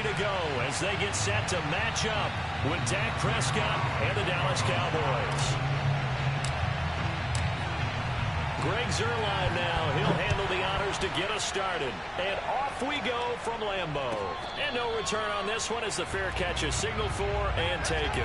to go as they get set to match up with Dak Prescott and the Dallas Cowboys. Greg Zuerlein now. He'll handle the honors to get us started. And off we go from Lambeau. And no return on this one as the fair catch is signaled for and taken.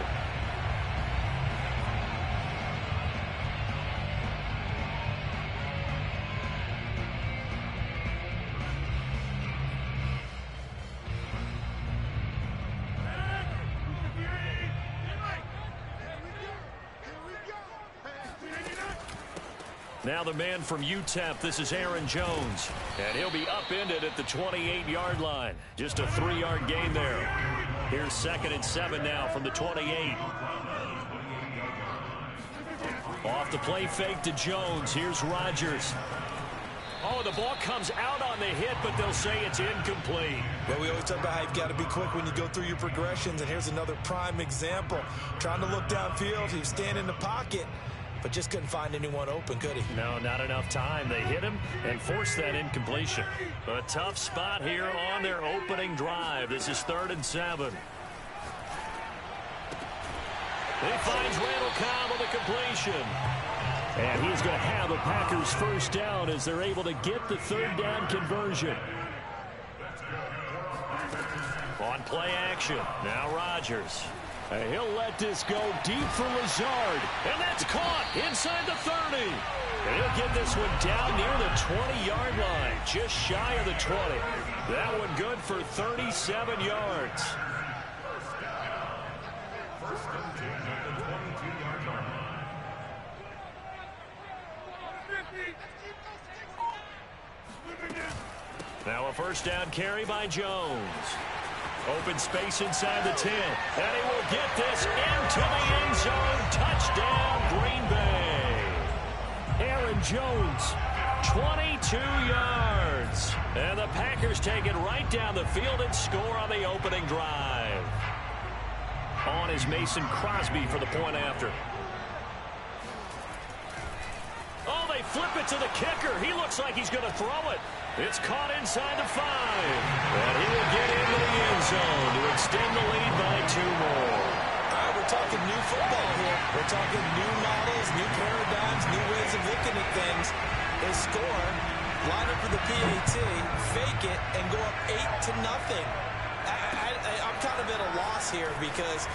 Now the man from UTEP, this is Aaron Jones. And he'll be upended at the 28-yard line. Just a 3-yard gain there. Here's 2nd and 7 now from the 28. Off the play fake to Jones. Here's Rodgers. Oh, the ball comes out on the hit, but they'll say it's incomplete. Well, we always talk about how you've got to be quick when you go through your progressions, and here's another prime example. Trying to look downfield, he was standing in the pocket, but just couldn't find anyone open, could he? No, not enough time. They hit him and forced that incompletion. A tough spot here on their opening drive. This is 3rd and 7. He finds Randall Cobb on the completion. And he's going to have the Packers first down as they're able to get the 3rd down conversion. On play action. Now Rodgers. And he'll let this go deep for Lazard. And that's caught inside the 30. And he'll get this one down near the 20-yard line. Just shy of the 20. That one good for 37 yards. Now a first down carry by Jones. Open space inside the 10. And he will get this into the end zone. Touchdown, Green Bay. Aaron Jones, 22 yards. And the Packers take it right down the field and score on the opening drive. On is Mason Crosby for the point after. Oh, they flip it to the kicker. He looks like he's going to throw it. It's caught inside the 5. And he will get into the end zone to extend the lead by 2 more. All right, we're talking new football here. We're talking new models, new paradigms, new ways of looking at things. They score, line up for the PAT, fake it, and go up 8-0. I'm kind of at a loss here because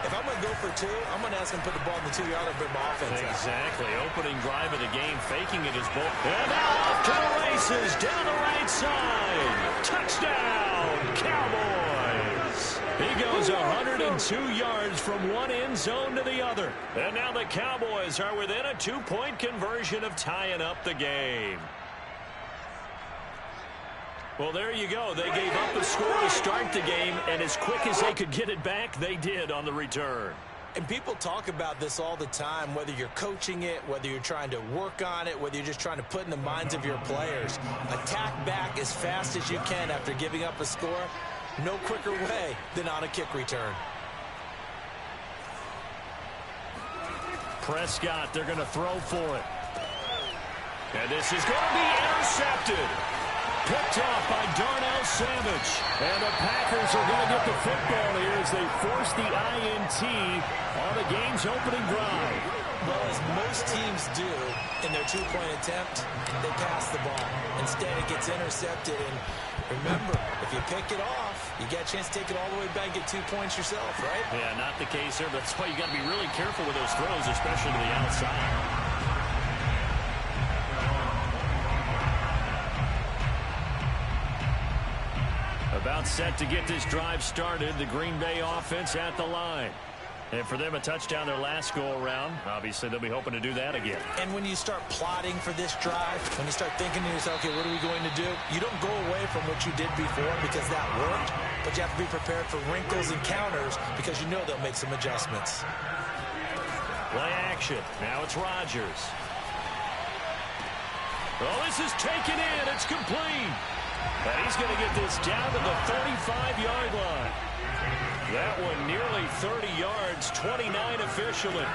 if I'm going to go for 2, I'm going to ask him to put the ball in the 2-yard and bring my offense out. Exactly. Opening drive of the game, faking it is both. And now off to the races, down the right side. Touchdown, Cowboys. He goes 102 yards from one end zone to the other. And now the Cowboys are within a 2-point conversion of tying up the game. Well, there you go. They gave up a score to start the game, and as quick as they could get it back, they did on the return. And people talk about this all the time, whether you're coaching it, whether you're trying to work on it, whether you're just trying to put in the minds of your players. Attack back as fast as you can after giving up a score. No quicker way than on a kick return. Prescott, they're going to throw for it. And this is going to be intercepted. Picked off by Darnell Savage. And the Packers are going to get the football here as they force the INT on the game's opening drive. Well, as most teams do in their 2-point attempt, they pass the ball. Instead, it gets intercepted. And remember, if you pick it off, you get a chance to take it all the way back and get 2 points yourself, right? Yeah, not the case there. That's why you got to be really careful with those throws, especially to the outside. About set to get this drive started. The Green Bay offense at the line. And for them, a touchdown their last go-around. Obviously, they'll be hoping to do that again. And when you start plotting for this drive, when you start thinking to yourself, okay, what are we going to do? You don't go away from what you did before because that worked, but you have to be prepared for wrinkles and counters because you know they'll make some adjustments. Play action. Now it's Rodgers. Oh, this is taken in. It's complete. And he's going to get this down to the 35-yard line. That one nearly 30 yards, 29 officially.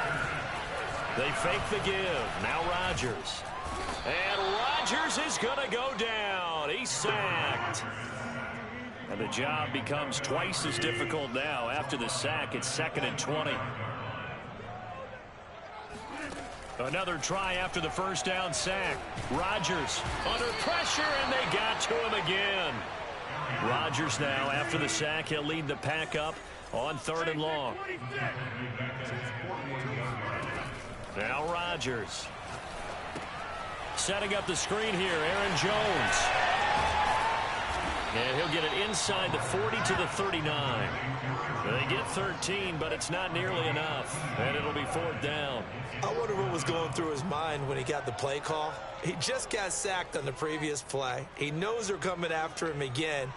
They fake the give. Now Rodgers. And Rodgers is going to go down. He's sacked. And The job becomes twice as difficult now. After the sack, it's 2nd and 20. Another try after the first down sack. Rodgers under pressure, and they got to him again. Rodgers now, after the sack, he'll lead the pack up on 3rd and long. Now Rodgers. Setting up the screen here, Aaron Jones. And he'll get it inside the 40 to the 39. They get 13, but it's not nearly enough. And it'll be 4th down. I wonder what was going through his mind when he got the play call. He just got sacked on the previous play. He knows they're coming after him again.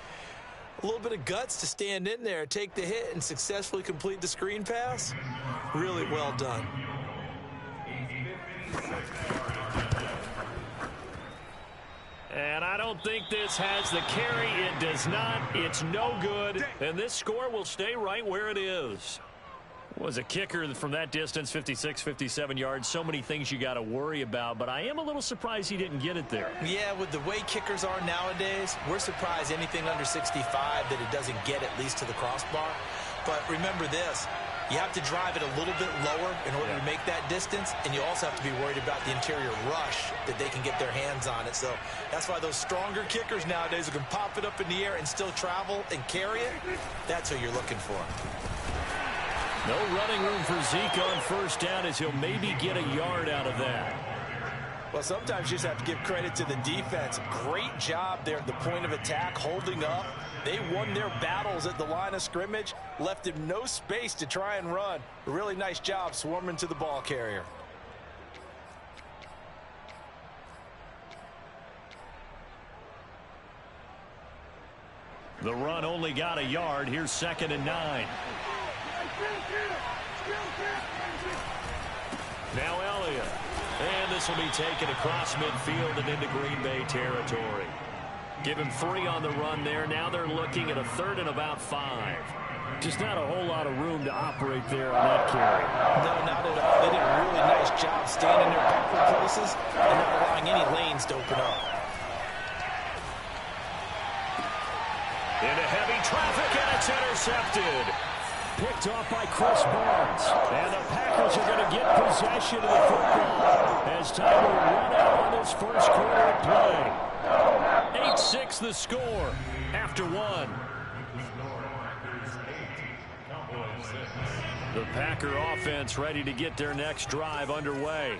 A little bit of guts to stand in there, take the hit, and successfully complete the screen pass. Really well done. And I don't think this has the carry. It does not. It's no good. And this score will stay right where it is. Was a kicker from that distance, 56, 57 yards. So many things you got to worry about, but I am a little surprised he didn't get it there. Yeah, with the way kickers are nowadays, we're surprised anything under 65 that it doesn't get at least to the crossbar. But remember this, you have to drive it a little bit lower in order to make that distance, and you also have to be worried about the interior rush that they can get their hands on it. So that's why those stronger kickers nowadays who can pop it up in the air and still travel and carry it, that's who you're looking for. No running room for Zeke on first down as he'll maybe get a yard out of that. Well, sometimes you just have to give credit to the defense. Great job there at the point of attack, holding up. They won their battles at the line of scrimmage, left him no space to try and run. A really nice job swarming to the ball carrier. The run only got a yard. Here's 2nd and 9. Now Elliott. And this will be taken across midfield and into Green Bay territory. Give him 3 on the run there. Now they're looking at a 3rd and about 5. Just not a whole lot of room to operate there on that carry. No, not at all. They did a really nice job standing their backward places and not allowing any lanes to open up. Into heavy traffic, and it's intercepted. Picked off by Chris Barnes. And the Packers are going to get possession of the football as time will run out on this first quarter of play. 8-6 the score after 1. The Packer offense ready to get their next drive underway.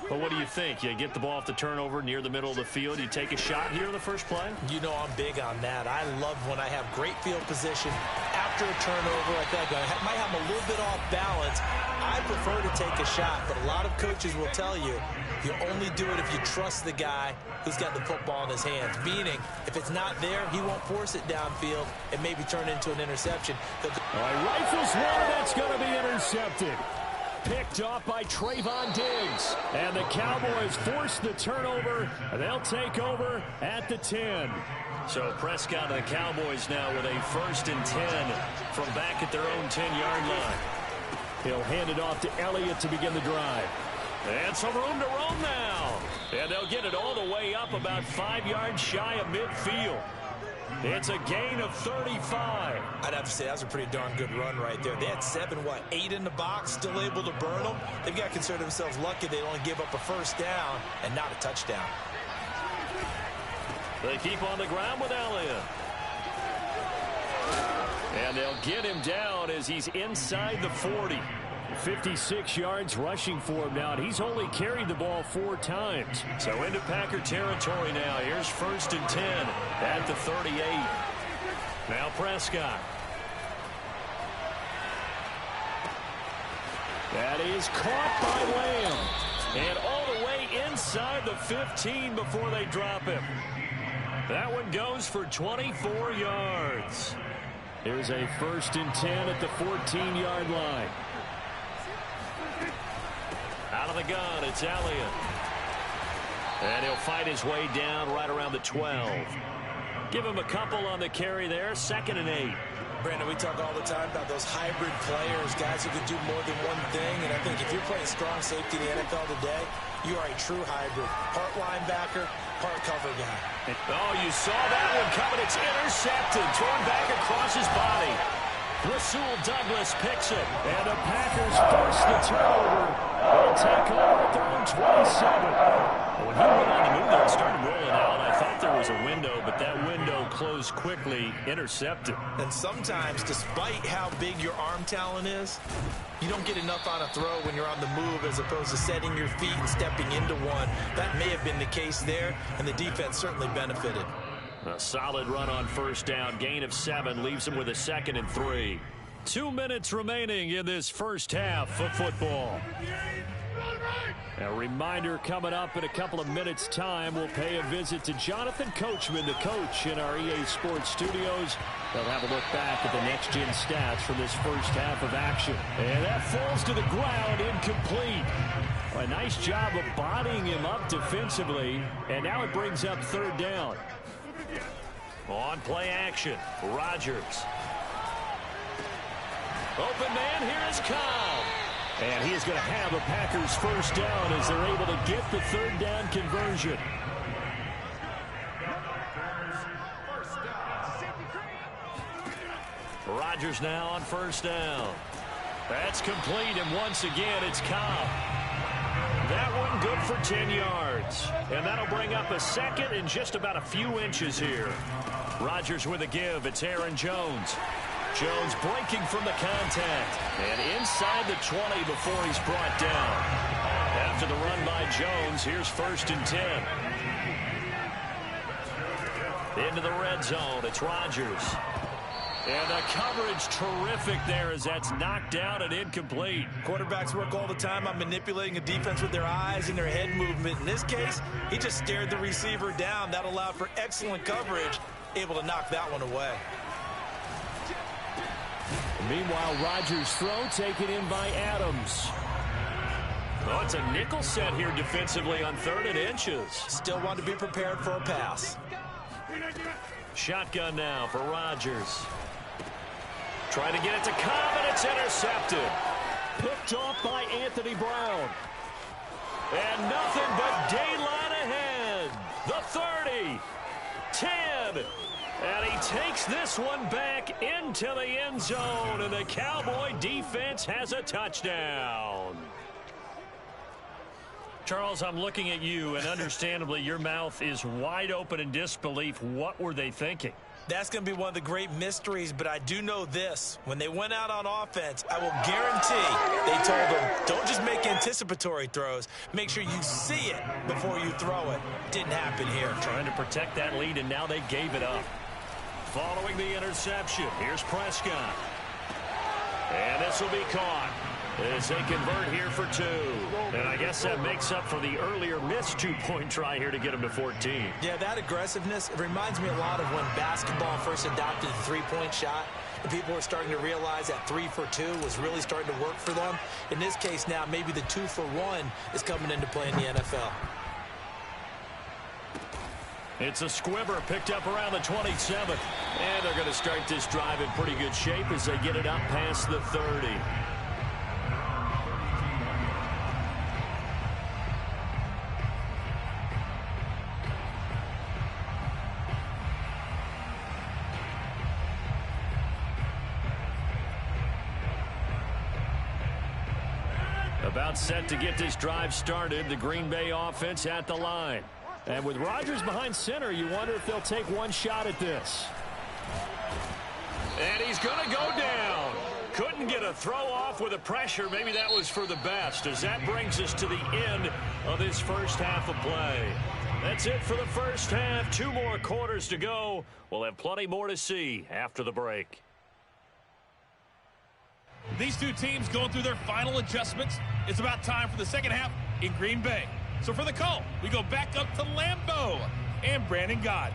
But what do you think? You get the ball off the turnover near the middle of the field. You take a shot here in the first play? You know I'm big on that. I love when I have great field position after a turnover like that. I might have a little bit off balance. I prefer to take a shot, but a lot of coaches will tell you you only do it if you trust the guy who's got the football in his hands. Meaning, if it's not there, he won't force it downfield and maybe turn it into an interception. All right, rifles one, that's going to be intercepted. Picked off by Trayvon Diggs. And the Cowboys force the turnover. They'll take over at the 10. So Prescott and the Cowboys now with a 1st and 10 from back at their own 10-yard line. He'll hand it off to Elliott to begin the drive. And some room to roam now. And they'll get it all the way up about 5 yards shy of midfield. It's a gain of 35. I'd have to say that's a pretty darn good run right there. They had 8 in the box, still able to burn them. They've got to consider themselves lucky they only give up a first down and not a touchdown. They keep on the ground with Elliott. And they'll get him down as he's inside the 40. 56 yards rushing for him now, and he's only carried the ball 4 times. So into Packer territory now. Here's 1st and 10 at the 38. Now Prescott. That is caught by Lamb. And all the way inside the 15 before they drop him. That one goes for 24 yards. Here's a 1st and 10 at the 14-yard line. Out of the gun, it's Elliott. And he'll fight his way down right around the 12. Give him a couple on the carry there. 2nd and 8. Brandon, we talk all the time about those hybrid players, guys who can do more than one thing. And I think if you're playing strong safety in the NFL today, you are a true hybrid. Part linebacker, part cover guy. Oh, you saw that one coming. It's intercepted. Thrown back across his body. Rasul Douglas picks it. And the Packers force the turnover. They'll take over at their own 27. When he went on the move there and started rolling out, I thought there was a window, but that window closed quickly, intercepted. And sometimes, despite how big your arm talent is, you don't get enough on a throw when you're on the move as opposed to setting your feet and stepping into one. That may have been the case there, and the defense certainly benefited. A solid run on first down. Gain of 7 leaves him with a 2nd and 3. 2 minutes remaining in this first half of football. A reminder, coming up in a couple of minutes' time, we'll pay a visit to Jonathan Coachman, the coach in our EA Sports studios. They'll have a look back at the next-gen stats from this first half of action. And that falls to the ground, incomplete. A nice job of bodying him up defensively, and now it brings up 3rd down. On play action, Rodgers. Open man, here is Cobb. And he is going to have a Packers first down as they're able to get the 3rd down conversion. Rodgers now on first down. That's complete, and once again, it's Cobb. That one good for 10 yards. And that'll bring up a 2nd and just about a few inches here. Rodgers with a give. It's Aaron Jones. Jones breaking from the contact. And inside the 20 before he's brought down. After the run by Jones, here's 1st and 10. Into the red zone, it's Rodgers. And the coverage terrific there as that's knocked down and incomplete. Quarterbacks work all the time on manipulating a defense with their eyes and their head movement. In this case, he just stared the receiver down. That allowed for excellent coverage, able to knock that one away. Meanwhile, Rodgers' throw taken in by Adams. Oh, it's a nickel set here defensively on 3rd and inches. Still want to be prepared for a pass. Shotgun now for Rodgers. Trying to get it to Cobb, and it's intercepted. Picked off by Anthony Brown. And nothing but daylight ahead. The 30, 10, and he takes this one back into the end zone, and the Cowboy defense has a touchdown. Charles, I'm looking at you, and understandably your mouth is wide open in disbelief. What were they thinking? That's going to be one of the great mysteries, but I do know this. When they went out on offense, I will guarantee they told them, don't just make anticipatory throws. Make sure you see it before you throw it. Didn't happen here. Trying to protect that lead, and now they gave it up. Following the interception, here's Prescott. And this will be caught as they convert here for 2. And I guess that makes up for the earlier missed 2-point try here to get them to 14. Yeah, that aggressiveness, it reminds me a lot of when basketball first adopted the 3-point shot. And people were starting to realize that 3 for 2 was really starting to work for them. In this case now, maybe the 2 for 1 is coming into play in the NFL. It's a squibber picked up around the 27. And they're going to start this drive in pretty good shape as they get it up past the 30. About set to get this drive started. The Green Bay offense at the line. And with Rodgers behind center, you wonder if they'll take one shot at this. And he's going to go down. Couldn't get a throw off with the pressure. Maybe that was for the best, as that brings us to the end of this first half of play. That's it for the first half. 2 more quarters to go. We'll have plenty more to see after the break. These two teams going through their final adjustments. It's about time for the second half in Green Bay. So for the call, we go back up to Lambeau and Brandon Gott.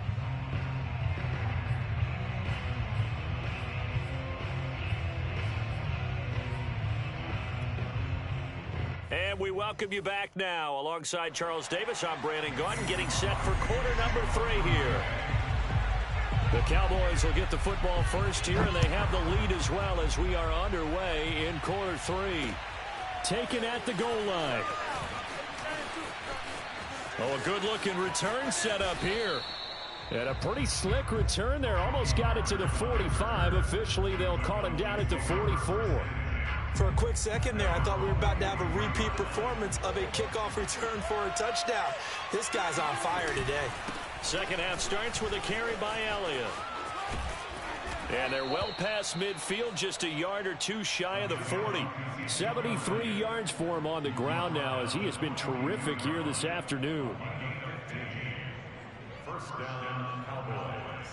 And we welcome you back now. Alongside Charles Davis, I'm Brandon Gott, getting set for quarter number 3 here. The Cowboys will get the football first here, and they have the lead as well as we are underway in quarter 3. Taken at the goal line. Oh, a good-looking return set up here. And a pretty slick return there. Almost got it to the 45. Officially, they'll call him down at the 44. For a quick second there, I thought we were about to have a repeat performance of a kickoff return for a touchdown. This guy's on fire today. Second half starts with a carry by Elliott. And they're well past midfield, just a yard or two shy of the 40. 73 yards for him on the ground now, as he has been terrific here this afternoon. First down, Cowboys.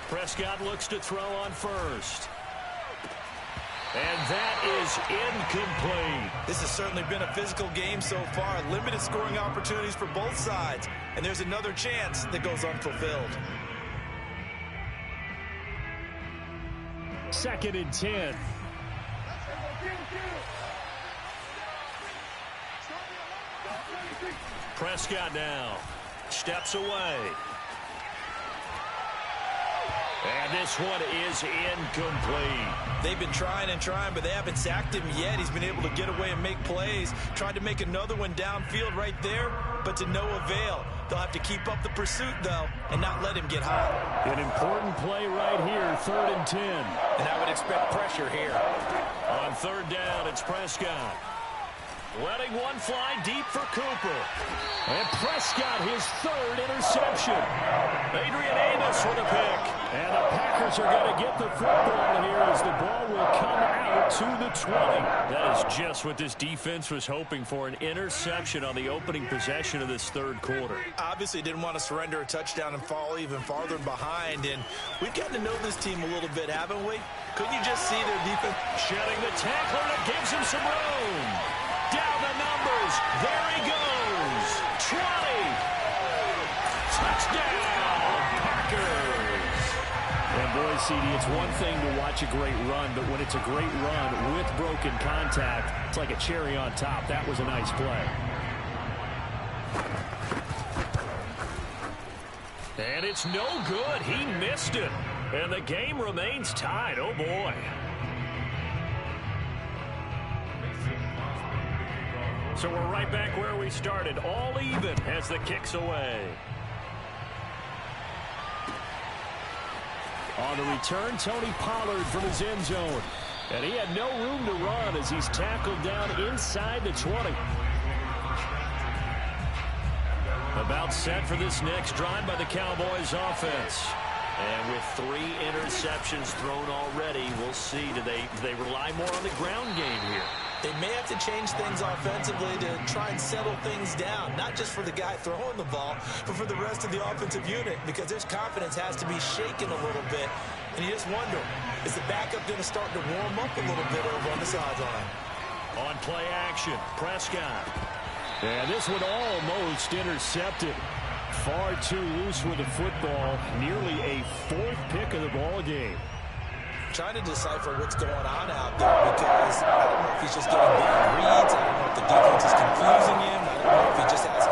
Prescott looks to throw on first. And that is incomplete. This has certainly been a physical game so far. Limited scoring opportunities for both sides. And there's another chance that goes unfulfilled. Second and 10. Prescott now steps away. And this one is incomplete. They've been trying and trying, but they haven't sacked him yet. He's been able to get away and make plays. Tried to make another one downfield right there, but to no avail. They'll have to keep up the pursuit, though, and not let him get hot. An important play right here, 3rd and 10. And I would expect pressure here. On 3rd down, it's Prescott. Letting one fly deep for Cooper. And Prescott, his 3rd interception. Adrian Amos with a pick. And the Packers are going to get the football here as the ball will come out to the 20. That is just what this defense was hoping for, an interception on the opening possession of this 3rd quarter. Obviously didn't want to surrender a touchdown and fall even farther behind. And we've gotten to know this team a little bit, haven't we? Couldn't you just see their defense? Shedding the tackler, and it gives him some room. Down the numbers. There he goes. 20. Touchdown, Packers. And boy, CD, it's one thing to watch a great run, but when it's a great run with broken contact, it's like a cherry on top. That was a nice play. And it's no good. He missed it. And the game remains tied. Oh, boy. So we're right back where we started, all even as the kick's away. On the return, Tony Pollard from his end zone. And he had no room to run as he's tackled down inside the 20. About set for this next drive by the Cowboys offense. And with 3 interceptions thrown already, we'll see. Do they rely more on the ground game here? They may have to change things offensively to try and settle things down, not just for the guy throwing the ball, but for the rest of the offensive unit, because their confidence has to be shaken a little bit. And you just wonder, is the backup going to start to warm up a little bit over on the sideline? On play action, Prescott. And this one almost intercepted. Far too loose with the football. Nearly a 4th pick of the ball game. Trying to decipher what's going on out there, because I don't know if he's just getting bad reads. I don't know if the defense is confusing him. I don't know if he just has,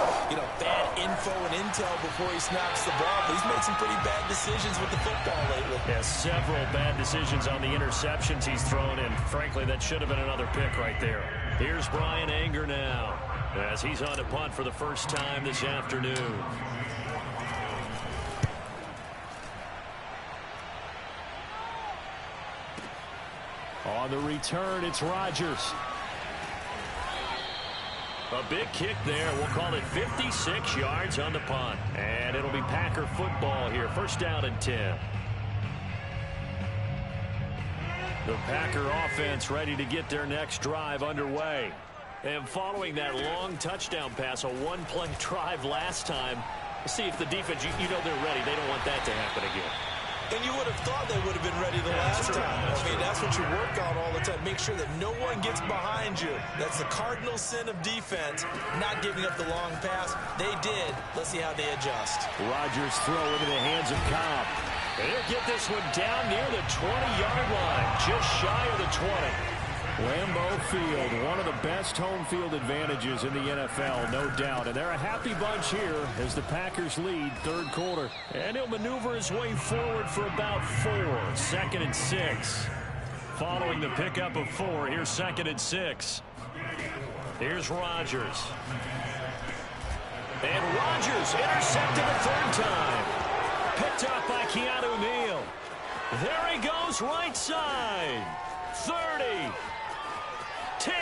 bad info and intel before he snaps the ball. But he's made some pretty bad decisions with the football lately. Yeah, several bad decisions on the interceptions he's thrown, and frankly, that should have been another pick right there. Here's Brian Anger now, as he's on to punt for the first time this afternoon. On the return, it's Rodgers. A big kick there. We'll call it 56 yards on the punt. And it'll be Packer football here. First down and 10. The Packer offense ready to get their next drive underway. And following that long touchdown pass, a one-play drive last time, let's see if the defense, you know they're ready. They don't want that to happen again. And you would have thought they would have been ready the last time. I mean, that's what you work on all the time. Make sure that no one gets behind you. That's the cardinal sin of defense, not giving up the long pass. They did. Let's see how they adjust. Rodgers throw into the hands of Cobb. And he'll get this one down near the 20-yard line, just shy of the 20. Lambeau Field, one of the best home field advantages in the NFL, no doubt. And they're a happy bunch here as the Packers lead third quarter. And he'll maneuver his way forward for about 4. 2nd and 6. Following the pickup of 4, here's 2nd and 6. Here's Rodgers. And Rodgers intercepted a 3rd time. Picked up by Keanu Neal. There he goes, right side. 30. 10.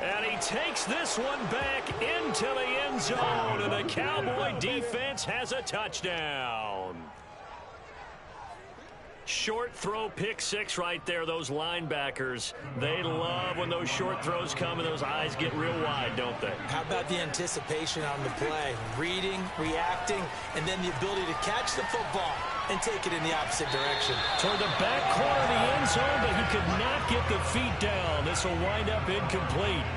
And he takes this one back into the end zone. And the Cowboy defense has a touchdown. Short throw, pick 6 right there. Those linebackers, they love when those short throws come and those eyes get real wide, don't they? How about the anticipation on the play? Reading, reacting, and then the ability to catch the football and take it in the opposite direction. Toward the back corner of the end zone, but he could not get the feet down. This will wind up incomplete.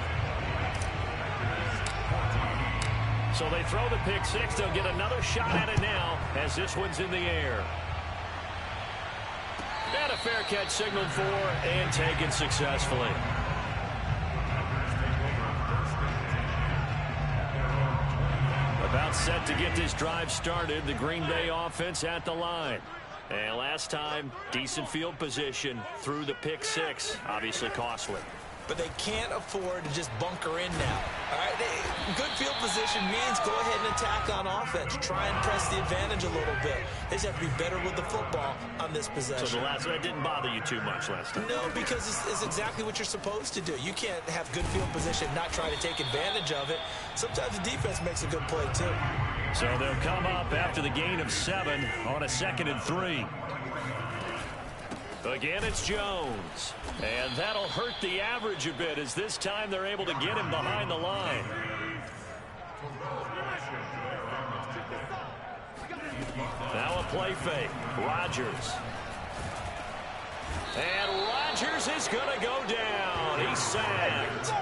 So they throw the pick 6. They'll get another shot at it now as this one's in the air. And a fair catch signaled for and taken successfully. About set to get this drive started. The Green Bay offense at the line. And last time, decent field position through the pick 6. Obviously costly. But they can't afford to just bunker in now. All right, good field position means go ahead and attack on offense. Try and press the advantage a little bit. They just have to be better with the football on this possession. So the last one didn't bother you too much last time? No, because it's exactly what you're supposed to do. You can't have good field position, not try to take advantage of it. Sometimes the defense makes a good play, too. So they'll come up after the gain of 7 on a 2nd and 3. Again, it's Jones. And that'll hurt the average a bit as this time they're able to get him behind the line. Now a play fake. Rodgers. And Rodgers is going to go down. He's sacked.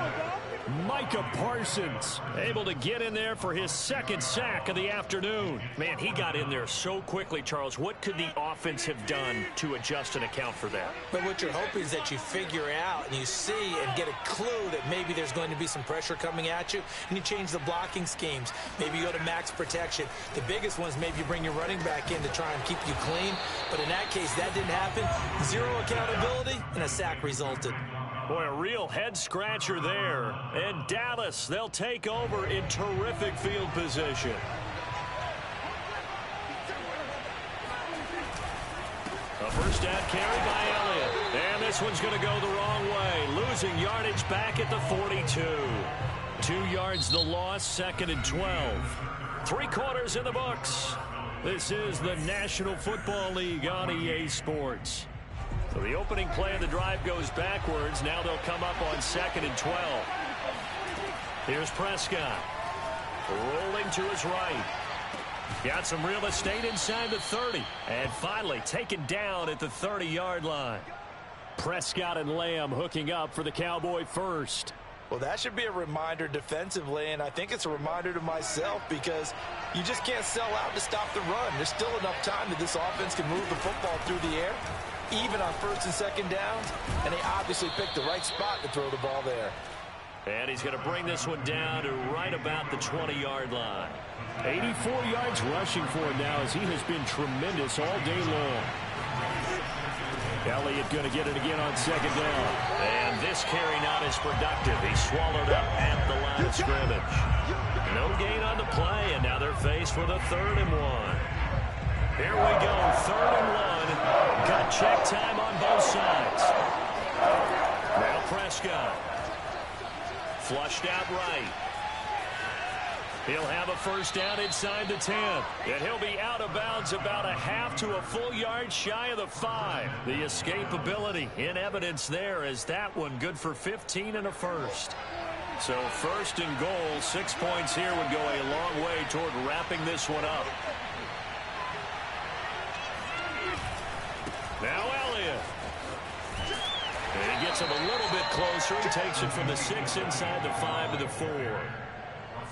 Micah Parsons able to get in there for his 2nd sack of the afternoon. Man, he got in there so quickly, Charles. What could the offense have done to adjust and account for that? But what you're hoping is that you figure out and you see and get a clue that maybe there's going to be some pressure coming at you, and you change the blocking schemes. Maybe you go to max protection. The biggest one is maybe you bring your running back in to try and keep you clean. But in that case, that didn't happen. 0 accountability, and a sack resulted. Boy, a real head-scratcher there. And Dallas, they'll take over in terrific field position. A first down carry by Elliott. And this one's going to go the wrong way. Losing yardage back at the 42. 2 yards the loss, 2nd and 12. 3 quarters in the books. This is the National Football League on EA Sports. So the opening play of the drive goes backwards. Now they'll come up on 2nd and 12. Here's Prescott. Rolling to his right. Got some real estate inside the 30. And finally taken down at the 30-yard line. Prescott and Lamb hooking up for the Cowboy first. Well, that should be a reminder defensively, and I think it's a reminder to myself because you just can't sell out to stop the run. There's still enough time that this offense can move the football through the air, even on 1st and 2nd downs, and they obviously picked the right spot to throw the ball there. And he's going to bring this one down to right about the 20-yard line. 84 yards rushing for him now as he has been tremendous all day long. Elliott going to get it again on 2nd down. And this carry not as productive. He swallowed up at the line of scrimmage. No gain on the play, and now they're faced with a 3rd and 1. Here we go, 3rd and 1. Got check time on both sides. Now Prescott. Flushed out right. He'll have a first down inside the 10. And he'll be out of bounds about a half to a full yard shy of the 5. The escapability in evidence there as that one good for 15 and a first. So 1st and goal, 6 points here would go a long way toward wrapping this one up. Now Elliott. And he gets him a little bit closer. He takes it from the 6 inside the 5 to the 4.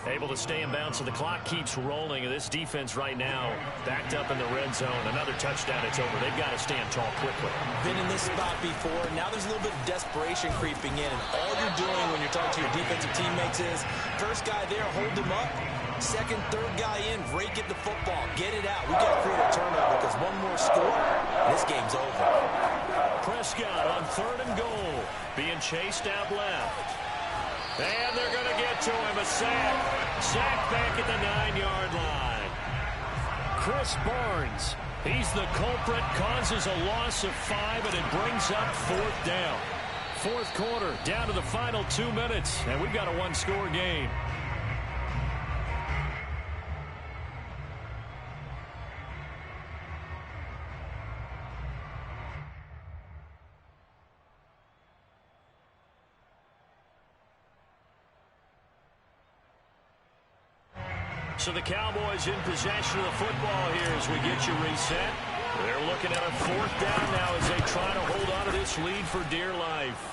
Able to stay in bounds, so the clock keeps rolling. This defense right now backed up in the red zone. Another touchdown, it's over. They've got to stand tall quickly. Been in this spot before. Now there's a little bit of desperation creeping in. All you're doing when you're talking to your defensive teammates is, first guy there, hold him up. Second, third guy in, rake at the football. Get it out. We got to create a turnover because one more score, this game's over. Prescott on 3rd and goal. Being chased out left. And they're going to get to him. A sack. Sack back at the 9-yard line. Chris Barnes. He's the culprit. Causes a loss of 5, and it brings up 4th down. 4th quarter, down to the final 2 minutes, and we've got a one-score game. So the Cowboys in possession of the football here as we get you reset. They're looking at a 4th down now as they try to hold on to this lead for dear life.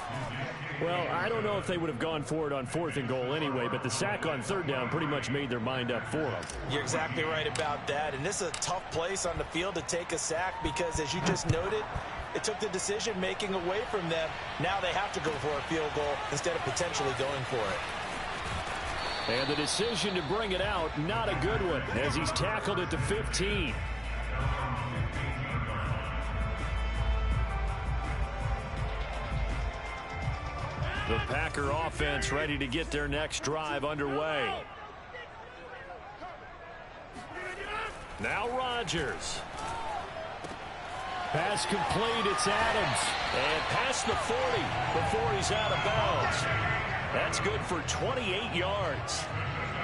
Well, I don't know if they would have gone for it on 4th and goal anyway, but the sack on 3rd down pretty much made their mind up for them. You're exactly right about that, and this is a tough place on the field to take a sack because, as you just noted, it took the decision-making away from them. Now they have to go for a field goal instead of potentially going for it. And the decision to bring it out, not a good one, as he's tackled it to 15. The Packer offense ready to get their next drive underway. Now Rodgers. Pass complete, it's Adams. And past the 40 before he's out of bounds. That's good for 28 yards.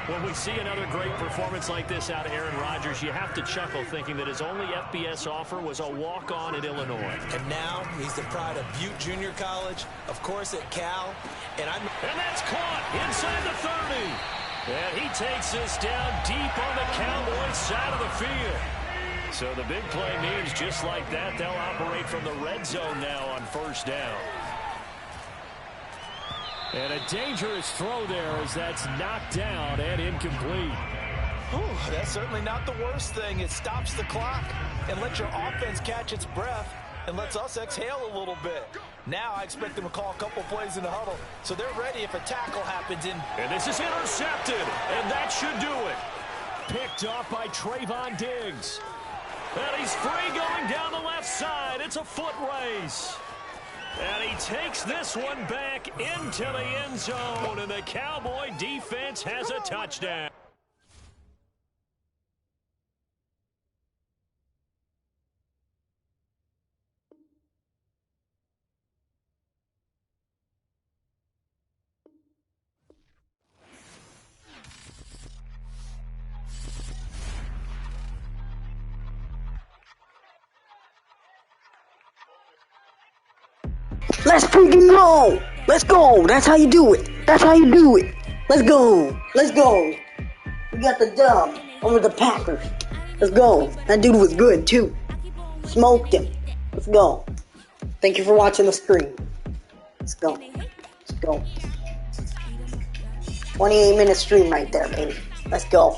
When we see another great performance like this out of Aaron Rodgers, you have to chuckle thinking that his only FBS offer was a walk-on at Illinois. And now he's the pride of Butte Junior College, of course at Cal. And that's caught inside the 30. And he takes this down deep on the Cowboys side of the field. So the big play means just like that, they'll operate from the red zone now on 1st down. And a dangerous throw there as that's knocked down and incomplete. Ooh, that's certainly not the worst thing. It stops the clock and lets your offense catch its breath and lets us exhale a little bit. Now I expect them to call a couple plays in the huddle, so they're ready if a tackle happens in. And this is intercepted, and that should do it. Picked off by Trayvon Diggs. And he's free going down the left side. It's a foot race. And he takes this one back into the end zone, and the Cowboy defense has a touchdown. Let's freaking go! Let's go! That's how you do it! That's how you do it! Let's go! Let's go! We got the dub over the Packers. Let's go! That dude was good too. Smoked him. Let's go. Thank you for watching the stream. Let's go. Let's go. 28-minute stream right there, baby. Let's go.